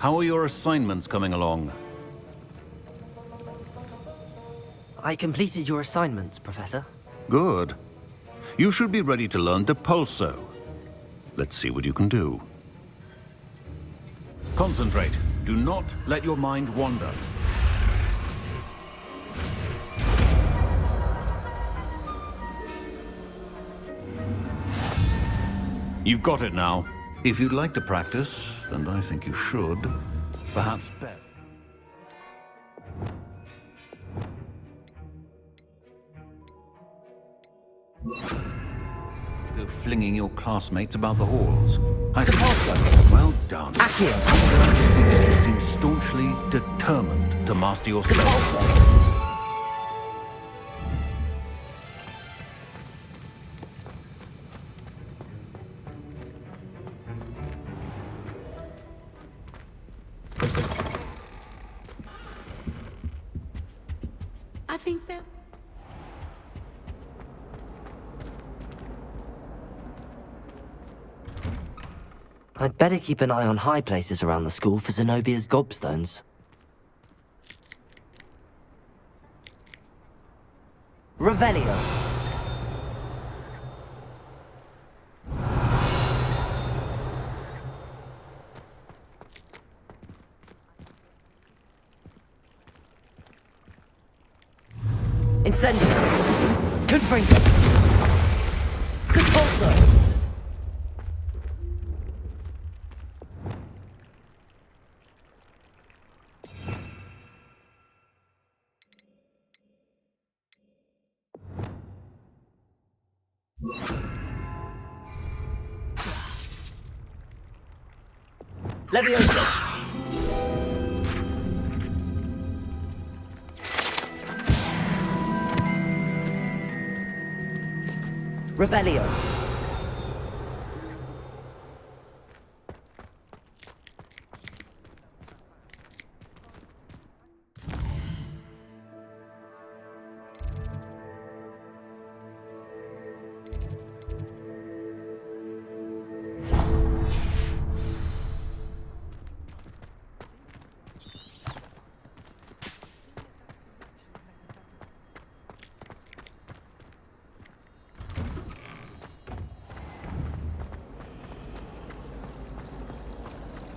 How are your assignments coming along? I completed your assignments, Professor. Good. You should be ready to learn Depulso. Let's see what you can do. Concentrate. Do not let your mind wander. You've got it now. If you'd like to practice, and I think you should, perhaps bet. Go flinging your classmates about the halls. Well done. Accio! I'm glad to see that you seem staunchly determined to master your spells. I think that... I'd better keep an eye on high places around the school for Zenobia's gobstones. Revelio. Incendio. Confringo. Depulso. Leviosa! Revelio!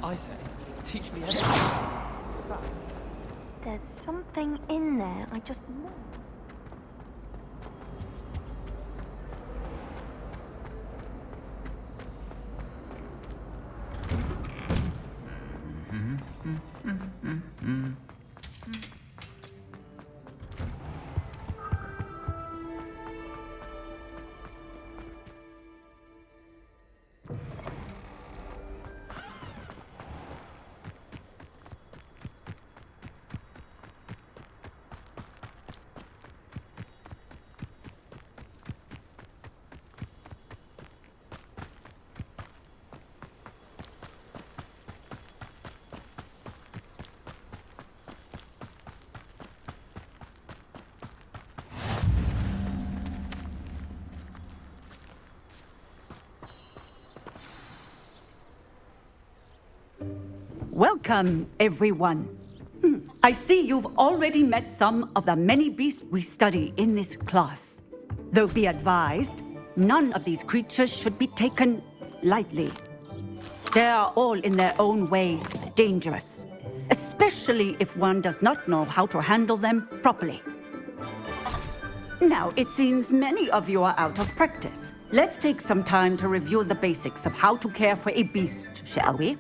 I say, teach me everything. There's something in there, I just know. Welcome, everyone. I see you've already met some of the many beasts we study in this class. Though be advised, none of these creatures should be taken lightly. They are all in their own way dangerous, especially if one does not know how to handle them properly. Now, it seems many of you are out of practice. Let's take some time to review the basics of how to care for a beast, shall we?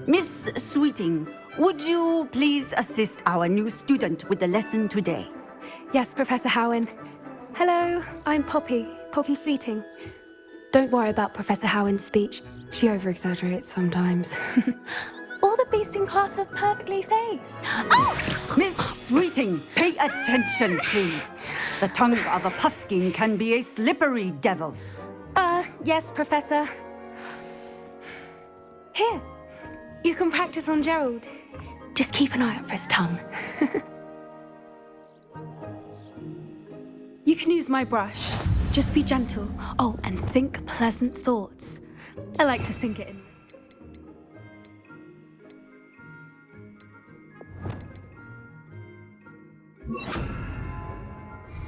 Miss Sweeting, would you please assist our new student with the lesson today? Yes, Professor Howen. Hello, I'm Poppy Sweeting. Don't worry about Professor Howen's speech. She over-exaggerates sometimes. All the beasts in class are perfectly safe. Oh! Miss Sweeting, pay attention, please. The tongue of a puffskein can be a slippery devil. Yes, Professor. Here, you can practice on Gerald. Just keep an eye out for his tongue. You can use my brush. Just be gentle. Oh, and think pleasant thoughts. I like to think it in.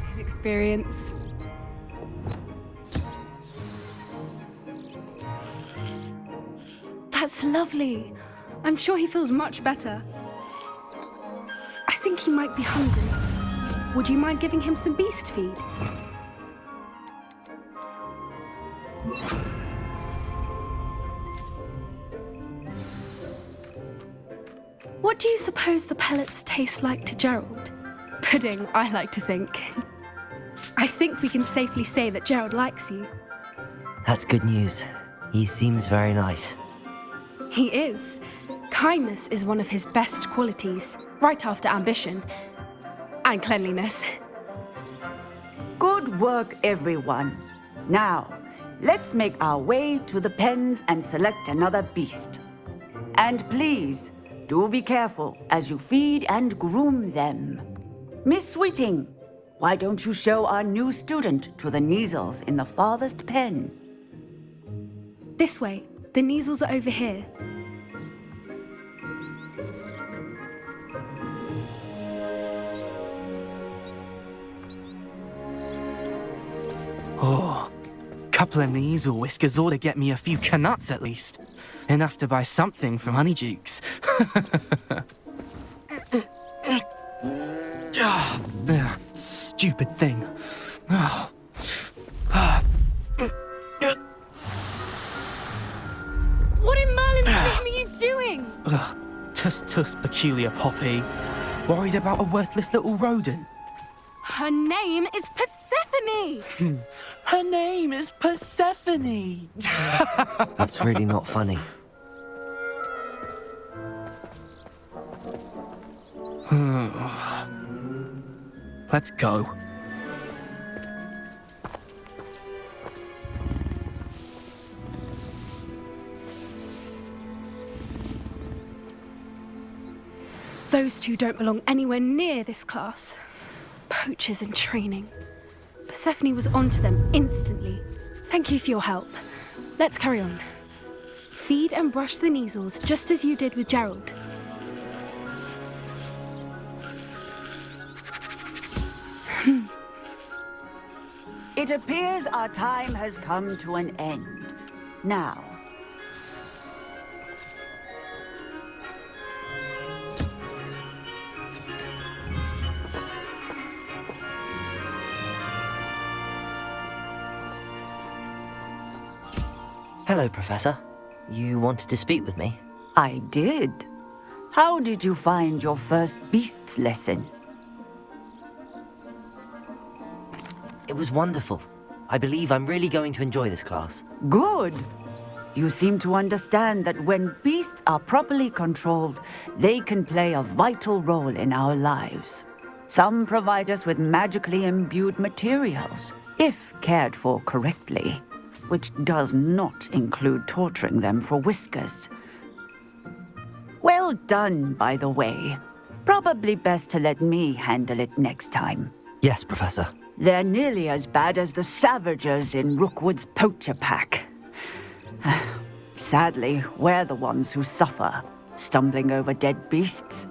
His experience. That's lovely. I'm sure he feels much better. I think he might be hungry. Would you mind giving him some beast feed? What do you suppose the pellets taste like to Gerald? Pudding, I like to think. I think we can safely say that Gerald likes you. That's good news. He seems very nice. He is. Kindness is one of his best qualities, right after ambition. And cleanliness. Good work, everyone. Now, let's make our way to the pens and select another beast. And please, do be careful as you feed and groom them. Miss Sweeting, why don't you show our new student to the Neasels in the farthest pen? This way. The Neasels are over here. Oh, couple of Neasel whiskers ought to get me a few canuts at least. Enough to buy something from Honeydukes. Stupid thing. What in Merlin's name are you doing? Tuss, peculiar Poppy. Worried about a worthless little rodent. Her name is Persephone! Her name is Persephone! That's really not funny. Let's go. Those two don't belong anywhere near this class. Poachers in training. Persephone was onto them instantly. Thank you for your help. Let's carry on. Feed and brush the Neasels just as you did with Gerald. It appears our time has come to an end. Now, Hello, Professor. You wanted to speak with me? I did. How did you find your first beasts lesson? It was wonderful. I believe I'm really going to enjoy this class. Good. You seem to understand that when beasts are properly controlled, they can play a vital role in our lives. Some provide us with magically imbued materials, if cared for correctly, which does not include torturing them for whiskers. Well done, by the way. Probably best to let me handle it next time. Yes, Professor. They're nearly as bad as the Savagers in Rookwood's poacher pack. Sadly, we're the ones who suffer, stumbling over dead beasts.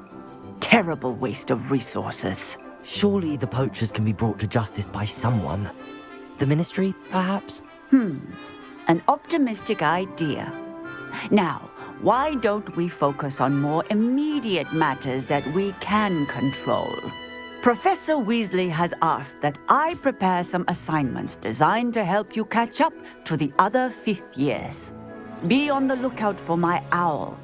Terrible waste of resources. Surely the poachers can be brought to justice by someone. The Ministry, perhaps? An optimistic idea. Now, why don't we focus on more immediate matters that we can control? Professor Weasley has asked that I prepare some assignments designed to help you catch up to the other fifth years. Be on the lookout for my owl.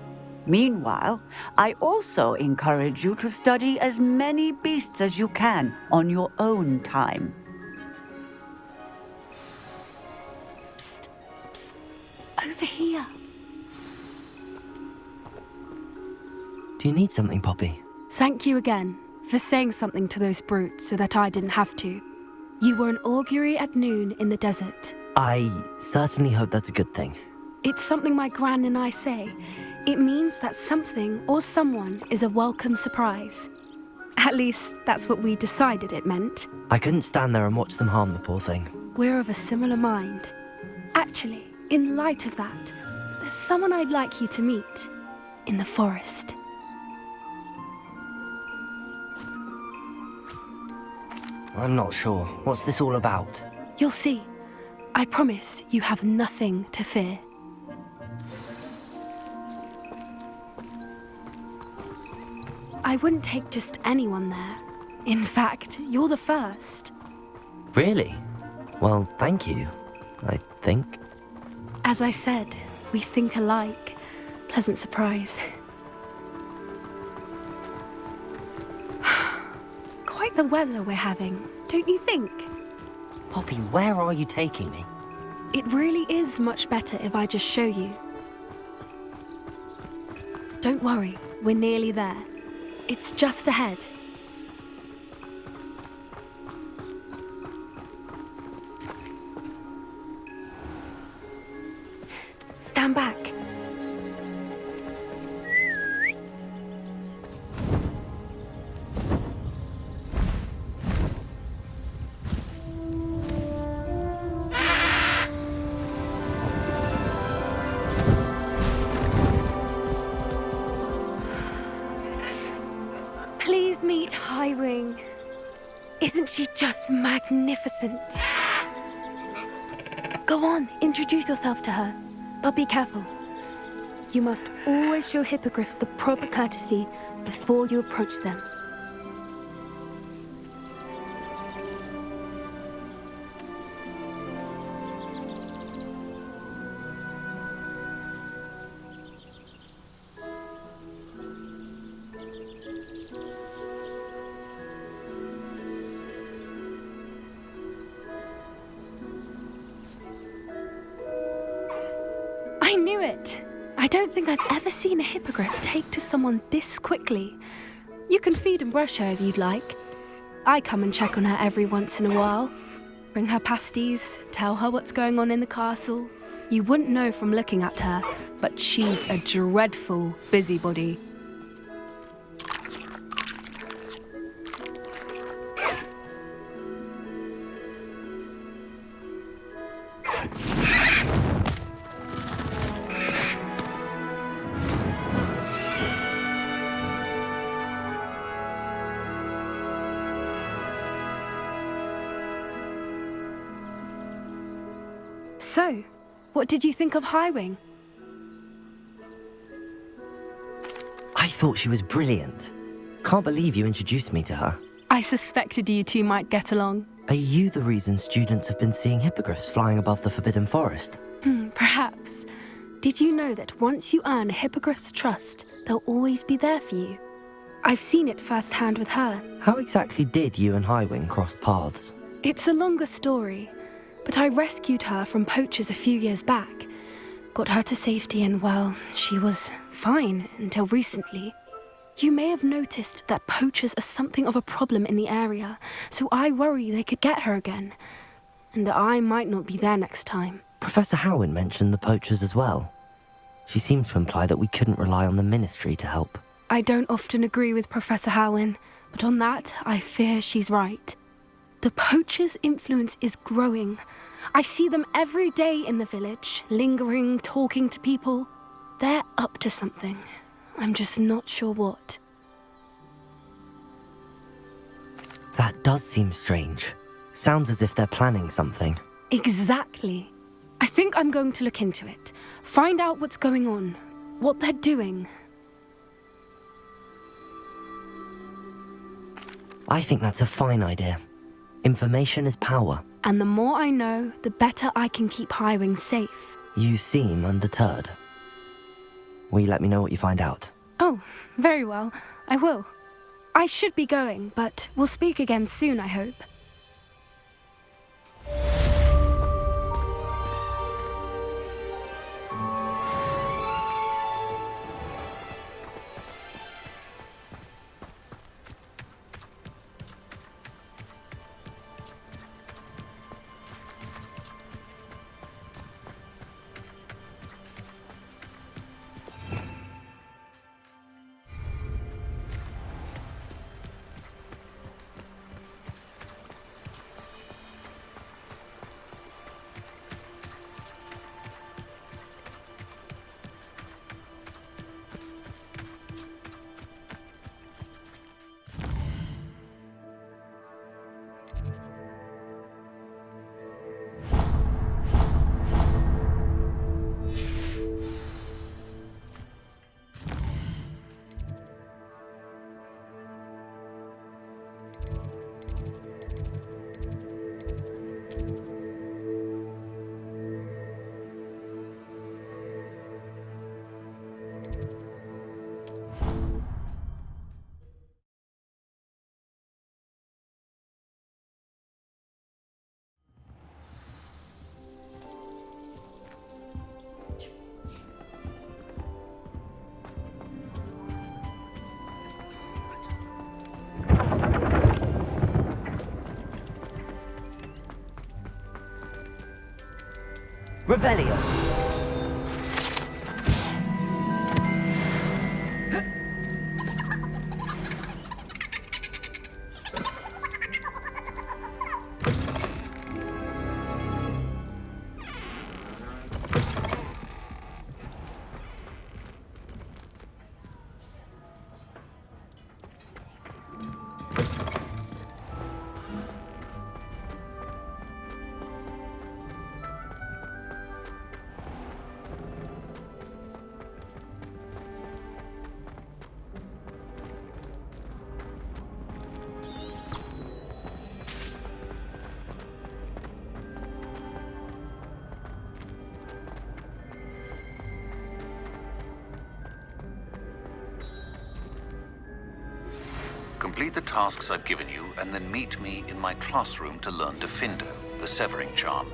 Meanwhile, I also encourage you to study as many beasts as you can on your own time. Psst, psst. Over here. Do you need something, Poppy? Thank you again for saying something to those brutes so that I didn't have to. You were an augury at noon in the desert. I certainly hope that's a good thing. It's something my gran and I say. It means that something or someone is a welcome surprise. At least, that's what we decided it meant. I couldn't stand there and watch them harm the poor thing. We're of a similar mind. Actually, in light of that, there's someone I'd like you to meet in the forest. I'm not sure. What's this all about? You'll see. I promise you have nothing to fear. I wouldn't take just anyone there. In fact, you're the first. Really? Well, thank you, I think. As I said, we think alike. Pleasant surprise. Quite the weather we're having, don't you think? Poppy, where are you taking me? It really is much better if I just show you. Don't worry, we're nearly there. It's just ahead. Stand back. Please meet Highwing. Isn't she just magnificent? Go on, introduce yourself to her. But be careful. You must always show hippogriffs the proper courtesy before you approach them. I knew it! I don't think I've ever seen a hippogriff take to someone this quickly. You can feed and brush her if you'd like. I come and check on her every once in a while. Bring her pasties, tell her what's going on in the castle. You wouldn't know from looking at her, but she's a dreadful busybody. So, what did you think of Highwing? I thought she was brilliant. Can't believe you introduced me to her. I suspected you two might get along. Are you the reason students have been seeing hippogriffs flying above the Forbidden Forest? Perhaps. Did you know that once you earn a hippogriff's trust, they'll always be there for you? I've seen it firsthand with her. How exactly did you and Highwing cross paths? It's a longer story, but I rescued her from poachers a few years back. Got her to safety and, well, she was fine until recently. You may have noticed that poachers are something of a problem in the area, so I worry they could get her again. And I might not be there next time. Professor Howin mentioned the poachers as well. She seemed to imply that we couldn't rely on the Ministry to help. I don't often agree with Professor Howin, but on that, I fear she's right. The poachers' influence is growing. I see them every day in the village, lingering, talking to people. They're up to something. I'm just not sure what. That does seem strange. Sounds as if they're planning something. Exactly. I think I'm going to look into it. Find out what's going on, what they're doing. I think that's a fine idea. Information is power. And the more I know, the better I can keep Highwing safe. You seem undeterred. Will you let me know what you find out? Oh, very well. I will. I should be going, but we'll speak again soon, I hope. Revelio. Complete the tasks I've given you, and then meet me in my classroom to learn Defindo, the severing charm.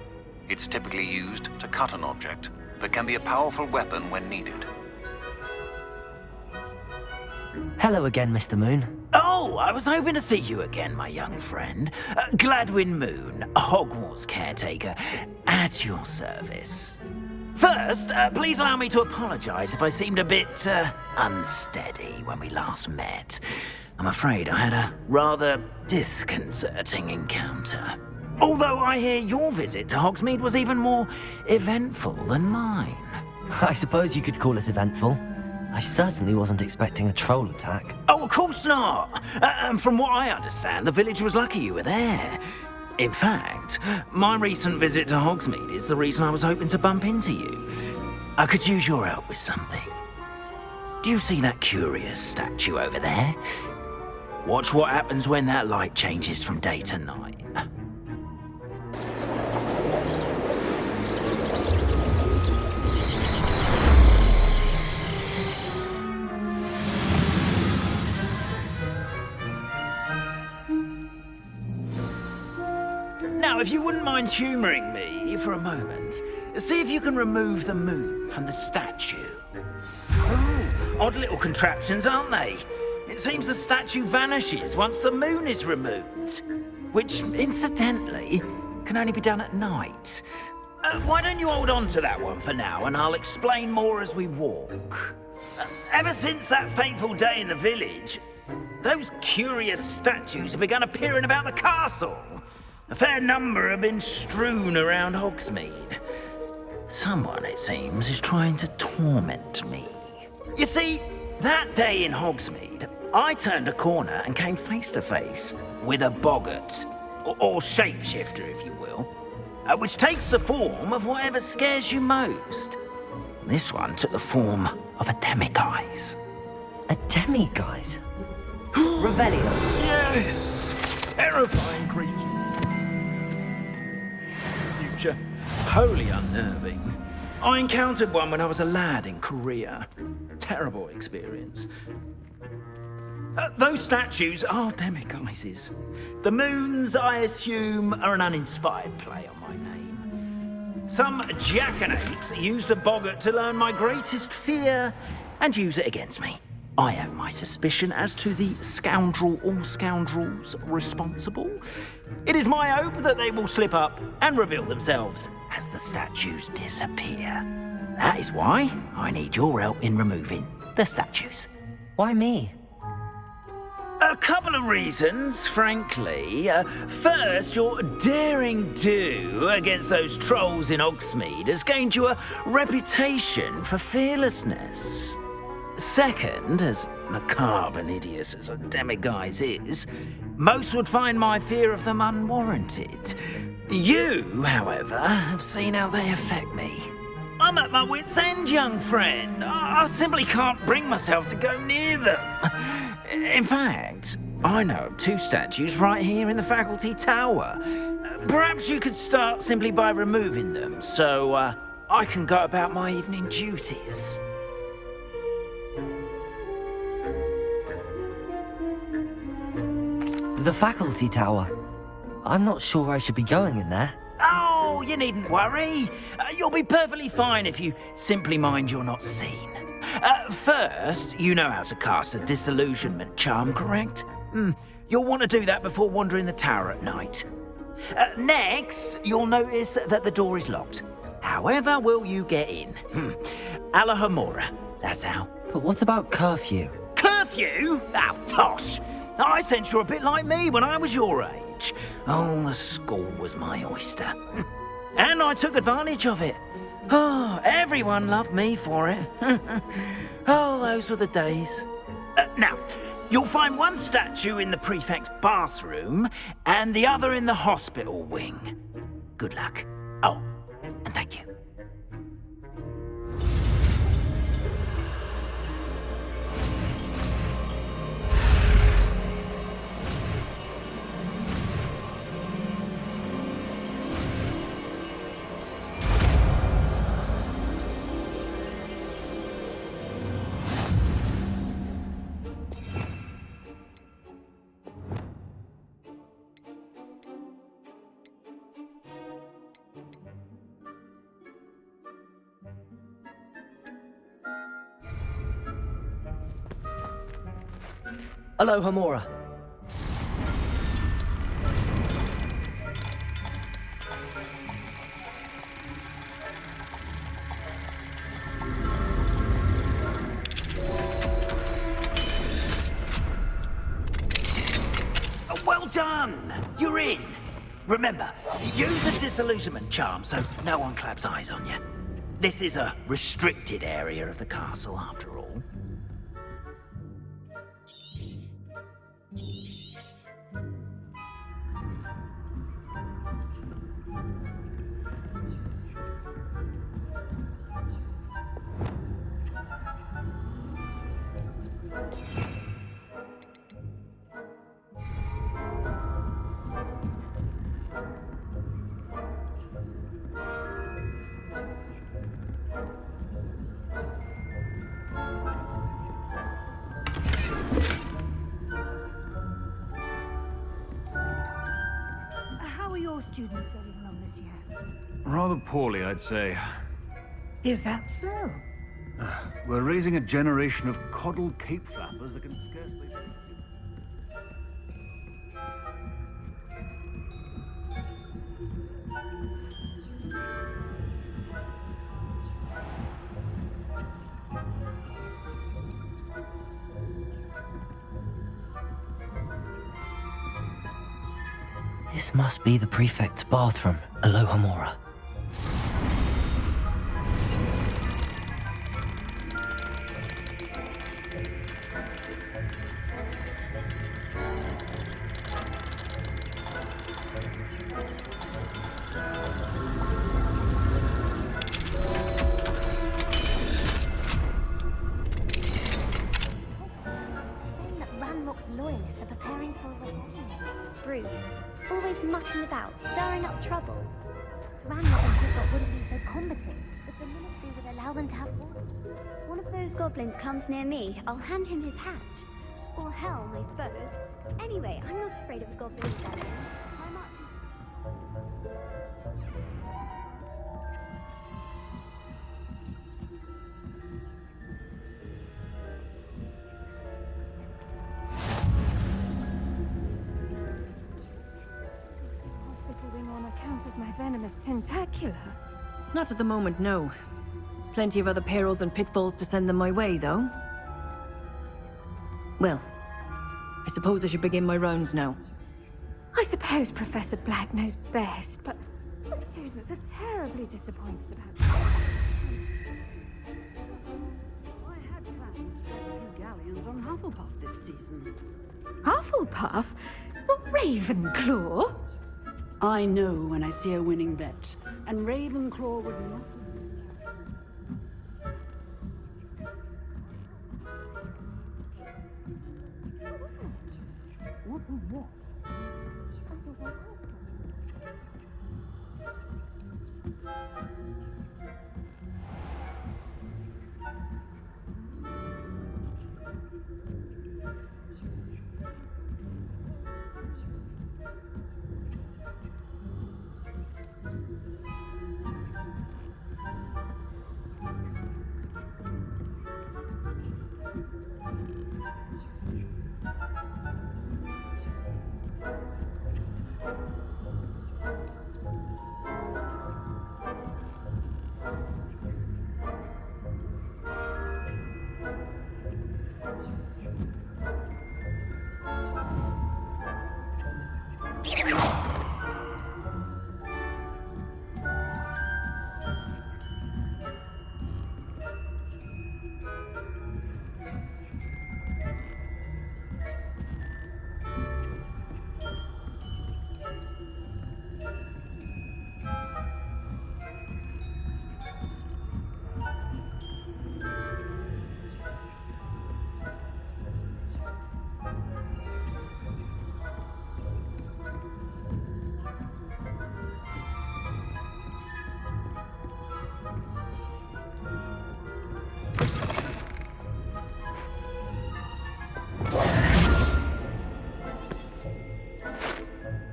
It's typically used to cut an object, but can be a powerful weapon when needed. Hello again, Mr. Moon. Oh, I was hoping to see you again, my young friend. Gladwin Moon, Hogwarts caretaker, at your service. First, please allow me to apologize if I seemed a bit, unsteady when we last met. I'm afraid I had a rather disconcerting encounter. Although I hear your visit to Hogsmeade was even more eventful than mine. I suppose you could call it eventful. I certainly wasn't expecting a troll attack. Oh, of course not! And from what I understand, the village was lucky you were there. In fact, my recent visit to Hogsmeade is the reason I was hoping to bump into you. I could use your help with something. Do you see that curious statue over there? Watch what happens when that light changes from day to night. Now, if you wouldn't mind humouring me for a moment, see if you can remove the moon from the statue. Oh, odd little contraptions, aren't they? It seems the statue vanishes once the moon is removed, which, incidentally, can only be done at night. Why don't you hold on to that one for now, and I'll explain more as we walk. Ever since that fateful day in the village, those curious statues have begun appearing about the castle. A fair number have been strewn around Hogsmeade. Someone, it seems, is trying to torment me. You see, that day in Hogsmeade, I turned a corner and came face to face with a boggart, or shapeshifter, if you will, which takes the form of whatever scares you most. This one took the form of a demiguise. A demiguise? Revelio. Yes! Terrifying creature. Future. Wholly unnerving. I encountered one when I was a lad in Korea. Terrible experience. Those statues are demiguises. The moons, I assume, are an uninspired play on my name. Some jackanapes used a boggart to learn my greatest fear and use it against me. I have my suspicion as to the scoundrel or scoundrels responsible. It is my hope that they will slip up and reveal themselves as the statues disappear. That is why I need your help in removing the statues. Why me? A couple of reasons, frankly. First, your daring do against those trolls in Hogsmeade has gained you a reputation for fearlessness. Second, as macabre and hideous as a demiguise is, most would find my fear of them unwarranted. You, however, have seen how they affect me. I'm at my wit's end, young friend. I simply can't bring myself to go near them. In fact, I know of two statues right here in the faculty tower. Perhaps you could start simply by removing them, so I can go about my evening duties. The faculty tower. I'm not sure I should be going in there. Oh, you needn't worry. You'll be perfectly fine if you simply mind you're not seen. First, you know how to cast a disillusionment charm, correct? You'll want to do that before wandering the tower at night. Next, you'll notice that the door is locked. However will you get in? Alahomora, that's how. But what about curfew? Curfew? Oh, tosh! I sense you're a bit like me when I was your age. Oh, the school was my oyster. And I took advantage of it. Oh, everyone loved me for it. Oh, those were the days. Now, you'll find one statue in the prefect's bathroom and the other in the hospital wing. Good luck. Oh, and thank you. Hello, Hamora. Well done! You're in. Remember, use a disillusionment charm so no one claps eyes on you. This is a restricted area of the castle, after all. How are your students getting along this year? Rather poorly, I'd say. Is that so? We're raising a generation of coddled cape flappers that can scarcely... This must be the prefect's bathroom. Hello, Hamora. Loyalists are preparing for a rebellion. Bruce, always mucking about, stirring up trouble. Ranrock and Hogwarts wouldn't be so combative, but the ministry would allow them to have orders. One of those goblins comes near me, I'll hand him his hat. Or helm, I suppose. Anyway, I'm not afraid of a goblin rebellion. I'm up. On account of my venomous tentacular. Not at the moment, no. Plenty of other perils and pitfalls to send them my way, though. Well, I suppose I should begin my rounds now. I suppose Professor Black knows best, but the students are terribly disappointed about it. I had planned to get a few galleons on Hufflepuff this season. Hufflepuff? Not Ravenclaw? I know when I see a winning bet, and Ravenclaw would not... What was what?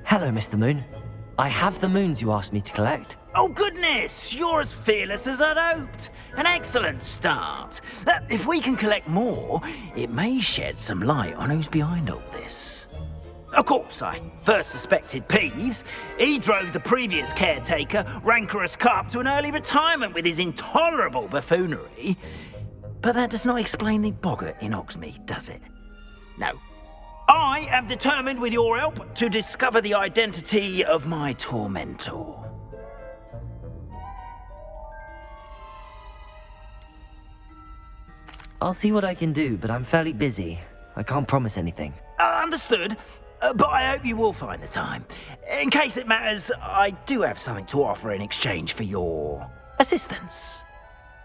Hello, Mr. Moon. I have the moons you asked me to collect. Oh goodness, you're as fearless as I'd hoped. An excellent start. If we can collect more, it may shed some light on who's behind all this. Of course, I first suspected Peeves. He drove the previous caretaker, Rancorous Carp, to an early retirement with his intolerable buffoonery. But that does not explain the boggart in Hogsmeade, does it? No. I am determined, with your help, to discover the identity of my tormentor. I'll see what I can do, but I'm fairly busy. I can't promise anything. Understood, but I hope you will find the time. In case it matters, I do have something to offer in exchange for your assistance.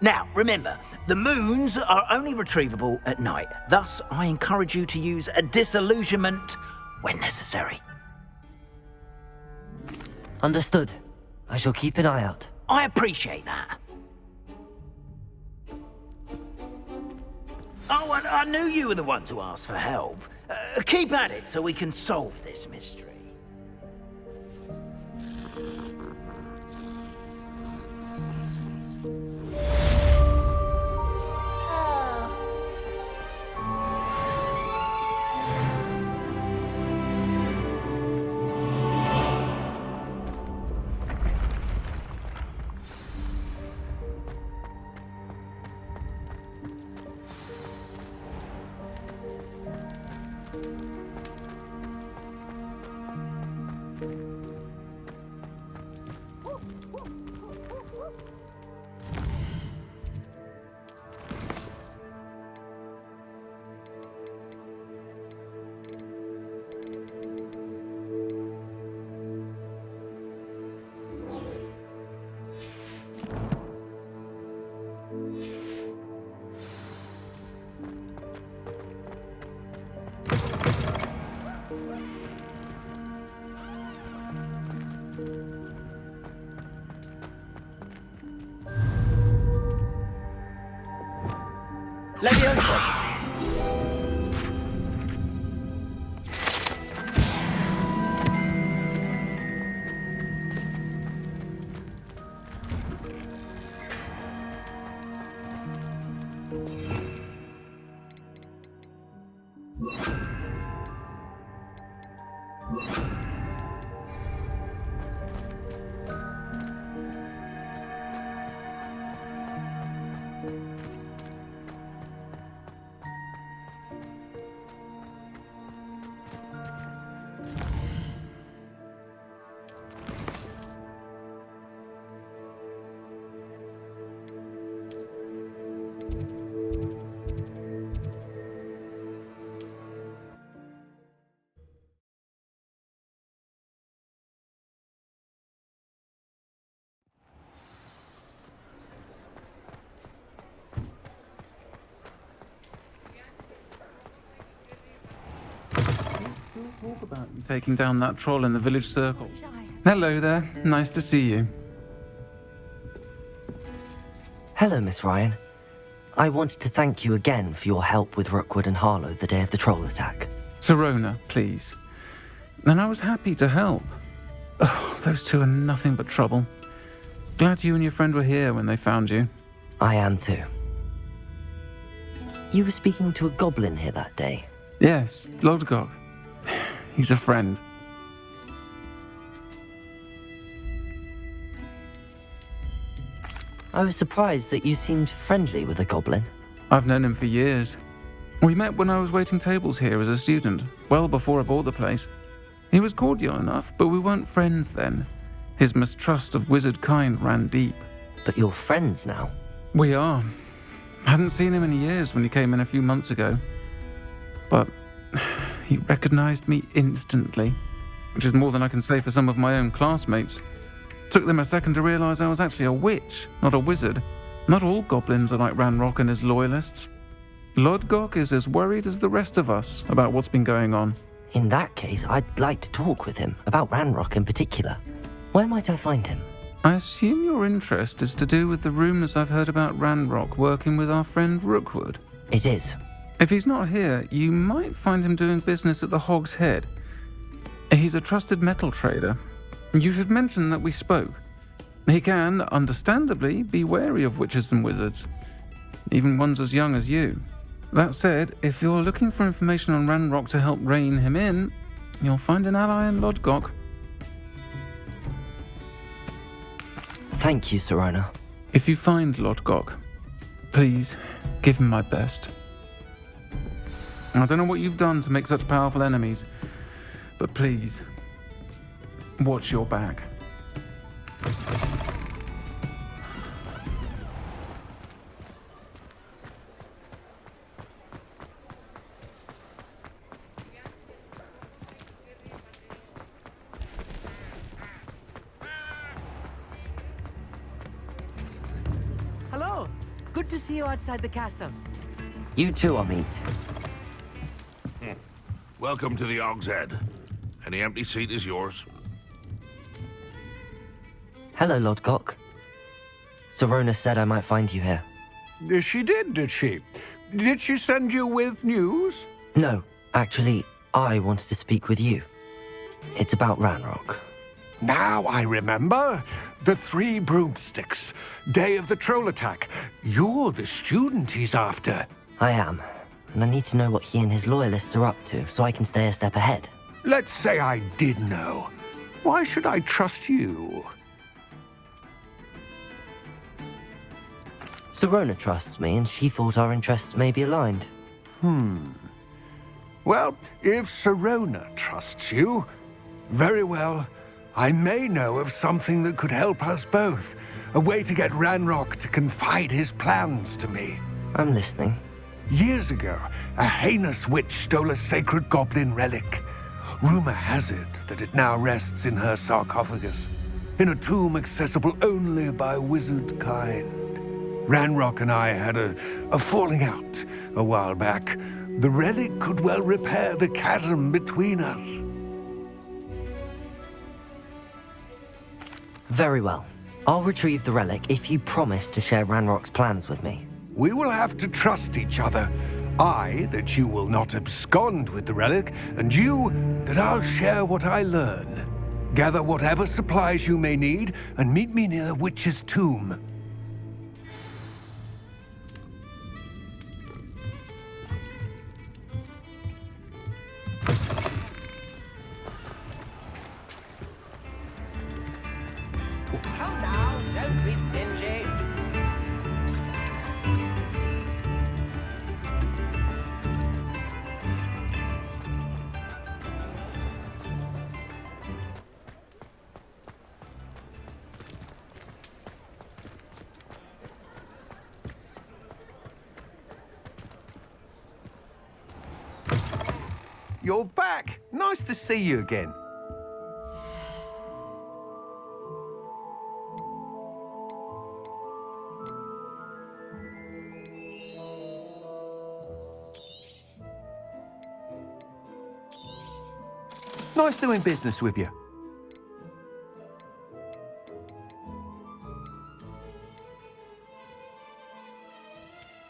Now, remember, the moons are only retrievable at night. Thus, I encourage you to use a disillusionment when necessary. Understood. I shall keep an eye out. I appreciate that. Oh, and I knew you were the one to ask for help. Keep at it so we can solve this mystery. Leviosa! Talk about you taking down that troll in the village circle. Hello there. Nice to see you. Hello, Miss Ryan. I wanted to thank you again for your help with Rookwood and Harlow the day of the troll attack. Serona, please. And I was happy to help. Oh, those two are nothing but trouble. Glad you and your friend were here when they found you. I am too. You were speaking to a goblin here that day. Yes, Lodgok. He's a friend. I was surprised that you seemed friendly with a goblin. I've known him for years. We met when I was waiting tables here as a student, well before I bought the place. He was cordial enough, but we weren't friends then. His mistrust of wizard kind ran deep. But you're friends now? We are. Hadn't seen him in years when he came in a few months ago. But he recognized me instantly, which is more than I can say for some of my own classmates. Took them a second to realize I was actually a witch, not a wizard. Not all goblins are like Ranrock and his loyalists. Lodgok is as worried as the rest of us about what's been going on. In that case, I'd like to talk with him, about Ranrock in particular. Where might I find him? I assume your interest is to do with the rumors I've heard about Ranrock working with our friend Rookwood. It is. If he's not here, you might find him doing business at the Hog's Head. He's a trusted metal trader. You should mention that we spoke. He can, understandably, be wary of witches and wizards, even ones as young as you. That said, if you're looking for information on Ranrock to help rein him in, you'll find an ally in Lodgok. Thank you, Sirona. If you find Lodgok, please give him my best. I don't know what you've done to make such powerful enemies, but please, watch your back. Hello! Good to see you outside the castle. You too, Amit. Welcome to the Hog's Head. Any empty seat is yours. Hello, Lodgok. Sirona said I might find you here. She did she? Did she send you with news? No, actually, I wanted to speak with you. It's about Ranrock. Now I remember. The 3 broomsticks. Day of the troll attack. You're the student he's after. I am, and I need to know what he and his loyalists are up to so I can stay a step ahead. Let's say I did know. Why should I trust you? Sirona trusts me, and she thought our interests may be aligned. Well, if Sirona trusts you, very well. I may know of something that could help us both. A way to get Ranrock to confide his plans to me. I'm listening. Years ago, a heinous witch stole a sacred goblin relic. Rumor has it that it now rests in her sarcophagus, in a tomb accessible only by wizard kind. Ranrock and I had a falling out a while back. The relic could well repair the chasm between us. Very well. I'll retrieve the relic if you promise to share Ranrock's plans with me. We will have to trust each other. I, that you will not abscond with the relic, and you, that I'll share what I learn. Gather whatever supplies you may need, and meet me near the witch's tomb. Come now, don't be stingy. You're back. Nice to see you again. Nice doing business with you.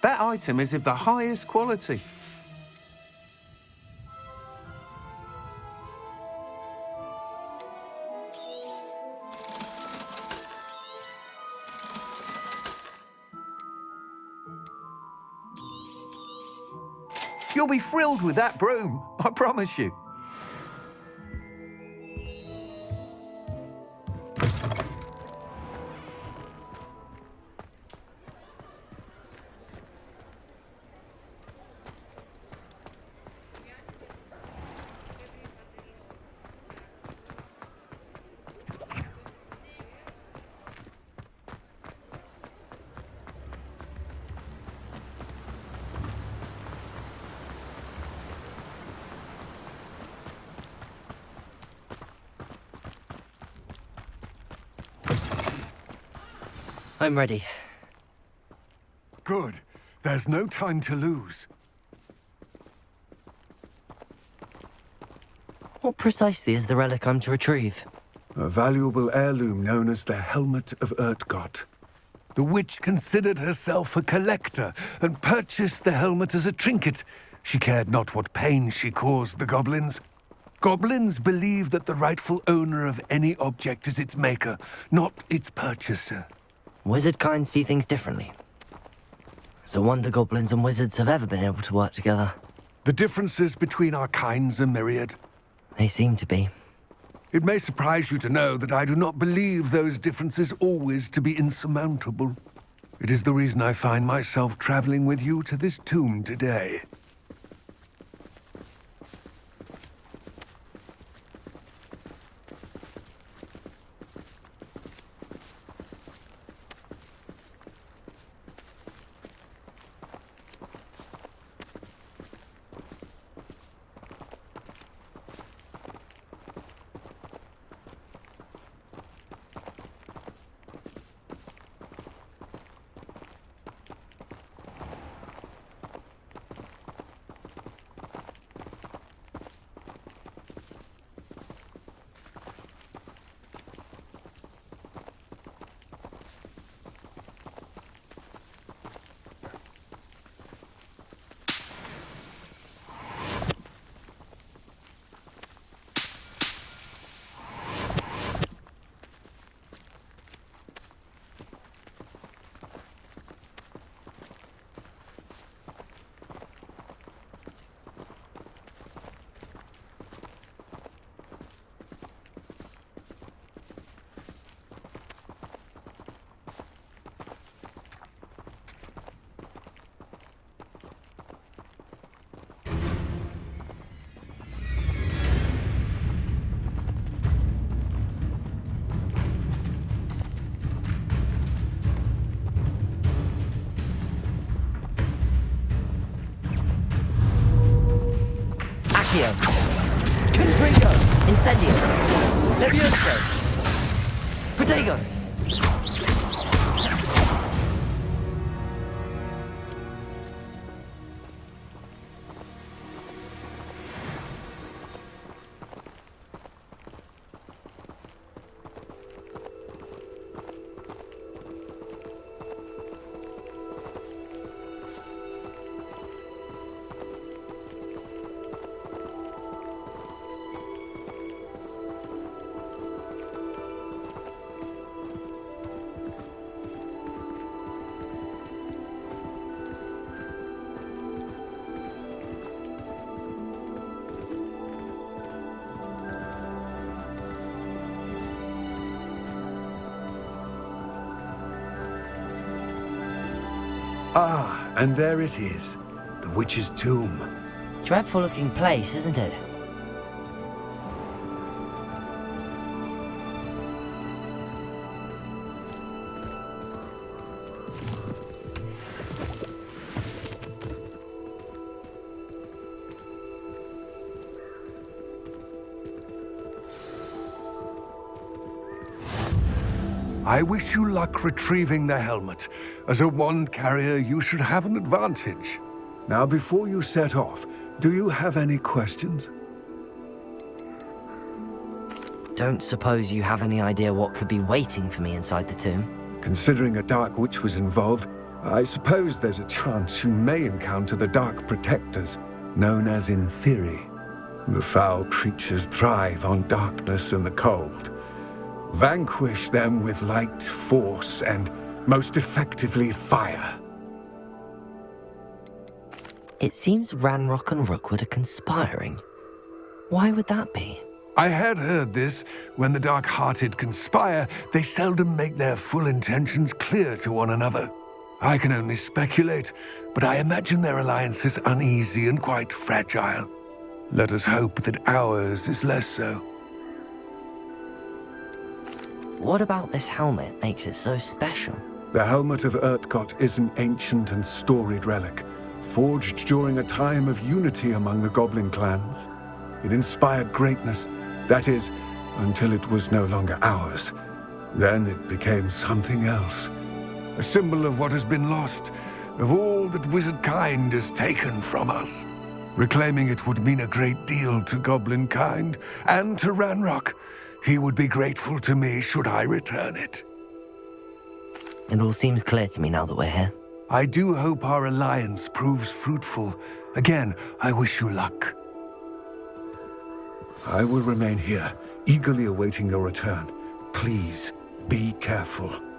That item is of the highest quality. You'll be thrilled with that broom, I promise you. I'm ready. Good. There's no time to lose. What precisely is the relic I'm to retrieve? A valuable heirloom known as the Helmet of Urtkot. The witch considered herself a collector and purchased the helmet as a trinket. She cared not what pain she caused the goblins. Goblins believe that the rightful owner of any object is its maker, not its purchaser. Wizard kind see things differently. It's a wonder goblins and wizards have ever been able to work together. The differences between our kinds are myriad. They seem to be. It may surprise you to know that I do not believe those differences always to be insurmountable. It is the reason I find myself traveling with you to this tomb today. Accio. Confringo. Incendio. Levioso. Protego. Ah, and there it is. The witch's tomb. Dreadful looking place, isn't it? I wish you luck retrieving the helmet. As a wand carrier, you should have an advantage. Now, before you set off, do you have any questions? Don't suppose you have any idea what could be waiting for me inside the tomb? Considering a Dark Witch was involved, I suppose there's a chance you may encounter the Dark Protectors, known as Inferi. The foul creatures thrive on darkness and the cold. Vanquish them with light, force, and, most effectively, fire. It seems Ranrock and Rookwood are conspiring. Why would that be? I had heard this. When the dark-hearted conspire, they seldom make their full intentions clear to one another. I can only speculate, but I imagine their alliance is uneasy and quite fragile. Let us hope that ours is less so. What about this helmet makes it so special? The Helmet of Urtkot is an ancient and storied relic, forged during a time of unity among the goblin clans. It inspired greatness, that is, until it was no longer ours. Then it became something else. a symbol of what has been lost, of all that wizard kind has taken from us. Reclaiming it would mean a great deal to goblin kind, and to Ranrock. He would be grateful to me should I return it. It all seems clear to me now that we're here. I do hope our alliance proves fruitful. Again, I wish you luck. I will remain here, eagerly awaiting your return. Please, be careful.